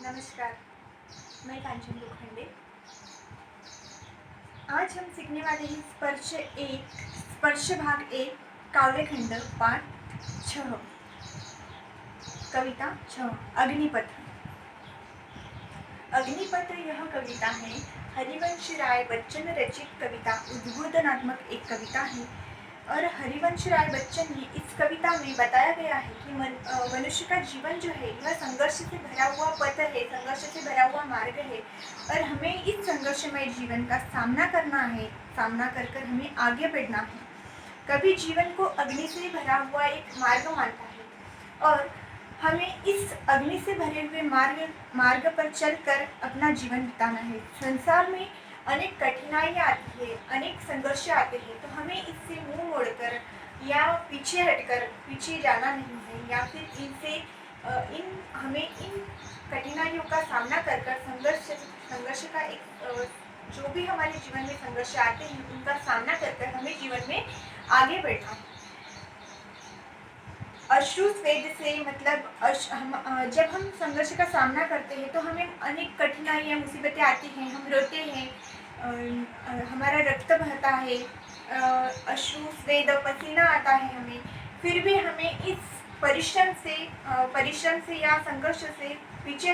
नमस्कार, मैं कांचन लोखंडे। आज हम सीखने वाले हैं स्पर्श भाग एक, काव्यखंड पाठ 6, कविता 6, अग्निपथ। अग्निपथ यह कविता है हरिवंश राय बच्चन रचित कविता, उद्बोधनात्मक एक कविता है। और हरिवंश राय बच्चन ने इस कविता में बताया गया है कि मनुष्य का जीवन जो है यह संघर्ष से भरा हुआ पथ है, संघर्ष से भरा हुआ मार्ग है और हमें इस संघर्षमय जीवन का सामना करना है। सामना कर हमें आगे बढ़ना है। कभी जीवन को अग्नि से भरा हुआ एक मार्ग मानता है और हमें इस अग्नि से भरे हुए मार्ग पर चलकर अपना जीवन बिताना है। संसार में अनेक कठिनाइयाँ आती है, अनेक संघर्ष आते हैं, तो हमें इससे मुंह मोड़कर या पीछे हटकर पीछे जाना नहीं है, या फिर हमें इन कठिनाइयों का सामना कर संघर्ष का जो भी हमारे जीवन में संघर्ष आते हैं उनका सामना कर हमें जीवन में आगे बढ़ना है। अश्रु स्वेद से मतलब जब हम संघर्ष का सामना करते हैं तो हमें अनेक कठिनाइयाँ मुसीबतें आती हैं, हम रोते हैं, हमारा रक्त बहता है, अश्रु स्वेद पसीना आता है हमें, फिर भी हमें इस परिश्रम से या संघर्ष से पीछे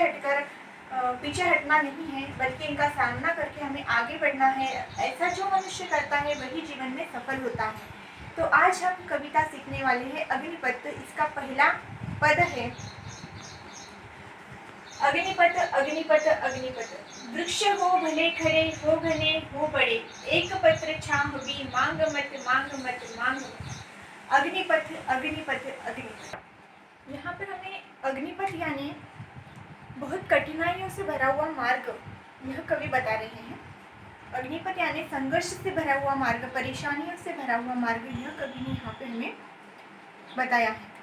हटना नहीं है, बल्कि इनका सामना करके हमें आगे बढ़ना है। ऐसा जो मनुष्य करता है वही जीवन में सफल होता है। तो आज हम कविता सीखने वाले हैं अग्निपथ। इसका पहला पद है, अग्निपथ अग्निपथ अग्निपथ। वृक्ष हो भले खड़े, हो घने हो बड़े, एक पत्र छाह भी मांग मत मांग मत मांग मत। अग्निपथ अग्निपथ अग्निपथ। यहाँ पर हमें अग्निपथ यानी बहुत कठिनाइयों से भरा हुआ मार्ग यह कवि बता रहे हैं। अग्निपथ यानी संघर्ष से भरा हुआ मार्ग, परेशानियों से भरा हुआ मार्ग, यह कवि ने यहाँ पे हमें बताया है।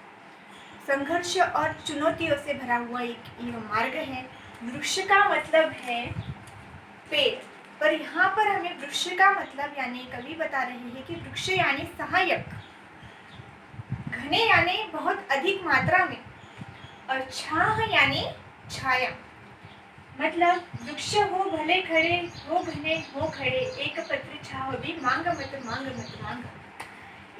संघर्ष और चुनौतियों से भरा हुआ यह मार्ग है। वृक्ष का मतलब है पेड़, पर यहाँ पर हमें वृक्ष का मतलब यानी कवि बता रहे हैं कि वृक्ष यानी सहायक, घने यानी बहुत अधिक मात्रा में, और छाह यानी छाया। मतलब वृक्ष हो भले खड़े, हो घने हो खड़े, एक पत्र छाह भी मांग मत मांग मत मांग।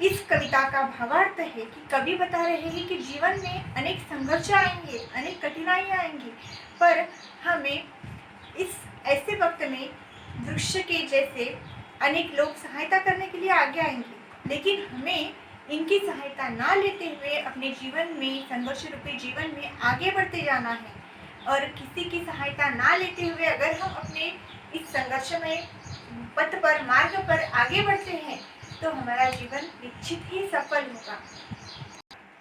इस कविता का भावार्थ है कि कवि बता रहे हैं कि जीवन में अनेक संघर्ष आएंगे, अनेक कठिनाइयाँ आएंगी, पर हमें इस ऐसे वक्त में वृक्ष के जैसे अनेक लोग सहायता करने के लिए आगे आएंगे, लेकिन हमें इनकी सहायता ना लेते हुए अपने जीवन में, संघर्ष रूपी जीवन में आगे बढ़ते जाना है। और किसी की सहायता ना लेते हुए अगर हम अपने इस संघर्षमय पथ पर, मार्ग पर आगे बढ़ते हैं तो हमारा जीवन निश्चित ही सफल होगा।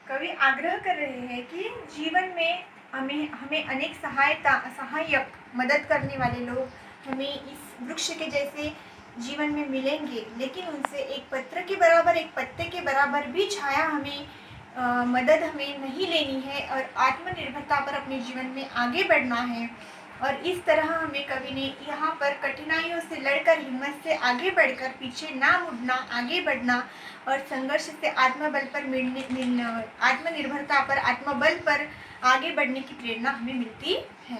कवि आग्रह कर रहे हैं कि जीवन में हमें अनेक सहायक मदद करने वाले लोग हमें इस वृक्ष के जैसे जीवन में मिलेंगे, लेकिन उनसे एक पत्र के बराबर, एक पत्ते के बराबर भी छाया मदद हमें नहीं लेनी है और आत्मनिर्भरता पर अपने जीवन में आगे बढ़ना है। और इस तरह हमें कवि ने यहाँ पर कठिनाइयों से लड़कर, हिम्मत से आगे बढ़कर, पीछे ना मुड़ना, आगे बढ़ना और संघर्ष से आत्मनिर्भरता पर, आत्मबल पर आगे बढ़ने की प्रेरणा हमें मिलती है।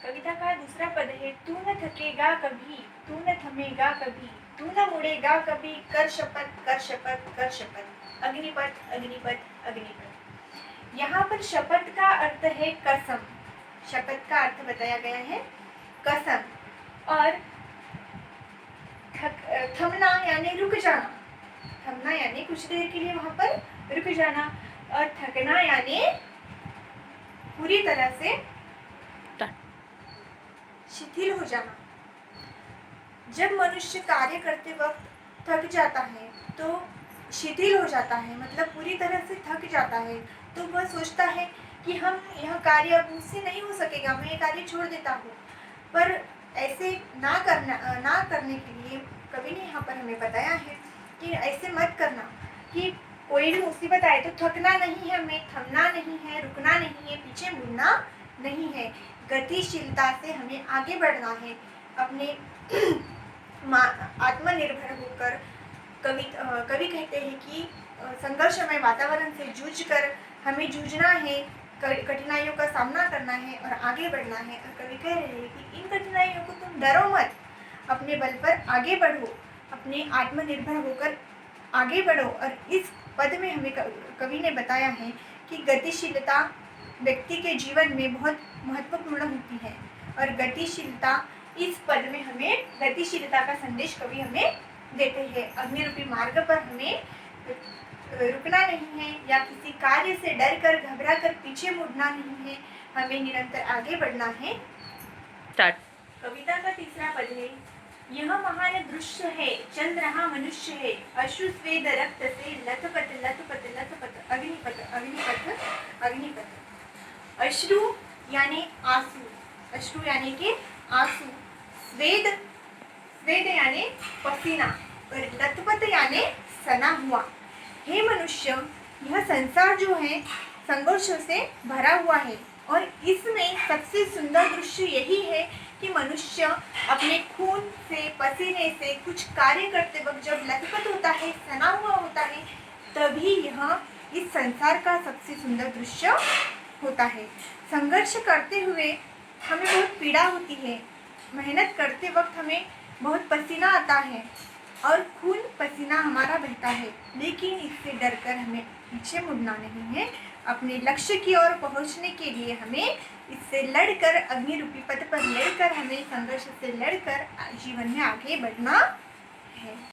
कविता का दूसरा पद है, तू न थकेगा कभी, तू न थमेगा कभी, तू न मुड़ेगा कभी, कर शपथ कर शपथ कर शपथ। अग्निपथ अग्निपथ अग्निपथ। यहाँ पर शपथ का अर्थ है कसम। शपथ का अर्थ बताया गया है कसम, और थमना यानी रुक जाना। थमना यानी कुछ देर के लिए वहां पर रुक जाना, और थकना यानी पूरी तरह से शिथिल हो जाना। जब मनुष्य कार्य करते वक्त थक जाता है तो शिथिल हो जाता है, मतलब पूरी तरह से थक जाता है, तो वह सोचता है कि यह कार्य अब मुझसे नहीं हो सकेगा, मैं ये कार्य छोड़ देता हूँ। पर ऐसे ना करने के लिए कवि ने यहाँ पर हमें बताया है कि ऐसे मत करना, कि कोई भी मुसीबत आए तो थकना नहीं है, हमें थमना नहीं है, रुकना नहीं है, पीछे मुड़ना नहीं है, गतिशीलता से हमें आगे बढ़ना है। अपने आत्मनिर्भर होकर कवि कहते हैं कि संघर्षमय वातावरण से जूझकर हमें जूझना है, कठिनाइयों का सामना करना है और आगे बढ़ना है। और कवि कह रहे हैं कि इन कठिनाइयों को तुम डरो मत, अपने बल पर आगे बढ़ो, अपने आत्मनिर्भर होकर आगे बढ़ो। और इस पद में हमें कवि ने बताया है कि गतिशीलता व्यक्ति के जीवन में बहुत महत्वपूर्ण होती है। और गतिशीलता, इस पद में हमें गतिशीलता का संदेश कवि हमें देते हैं। अग्निरूपी मार्ग पर हमें रुकना नहीं है या किसी कार्य से डर कर घबरा कर पीछे मुड़ना नहीं है, हमें निरंतर आगे बढ़ना है। कविता का तीसरा पद है, यह महान दृश्य है, चल रहा मनुष्य है, अश्रु स्वेद रक्त से लथपथ लथपथ लथपथ अग्निपथ अग्निपथ अग्निपथ। अश्रु यानी आंसू, अश्रु यानी कि आंसू, स्वेद, स्वेद यानी पसीना, और लथपथ यानी सना हुआ। हे मनुष्य, यह संसार जो है संघर्षों से भरा हुआ है, और इसमें सबसे सुंदर दृश्य यही है कि मनुष्य अपने खून से, पसीने से कुछ कार्य करते वक्त जब लथपथ होता है, सना हुआ होता है, तभी यह इस संसार का सबसे सुंदर दृश्य होता है। संघर्ष करते हुए हमें बहुत पीड़ा होती है, मेहनत करते वक्त हमें बहुत पसीना आता है और खून पसीना हमारा बहता है, लेकिन इससे डरकर हमें पीछे मुड़ना नहीं है। अपने लक्ष्य की ओर पहुंचने के लिए हमें इससे लड़कर, अग्निरूपी पथ पर लड़कर, हमें संघर्ष से लड़कर जीवन में आगे बढ़ना है।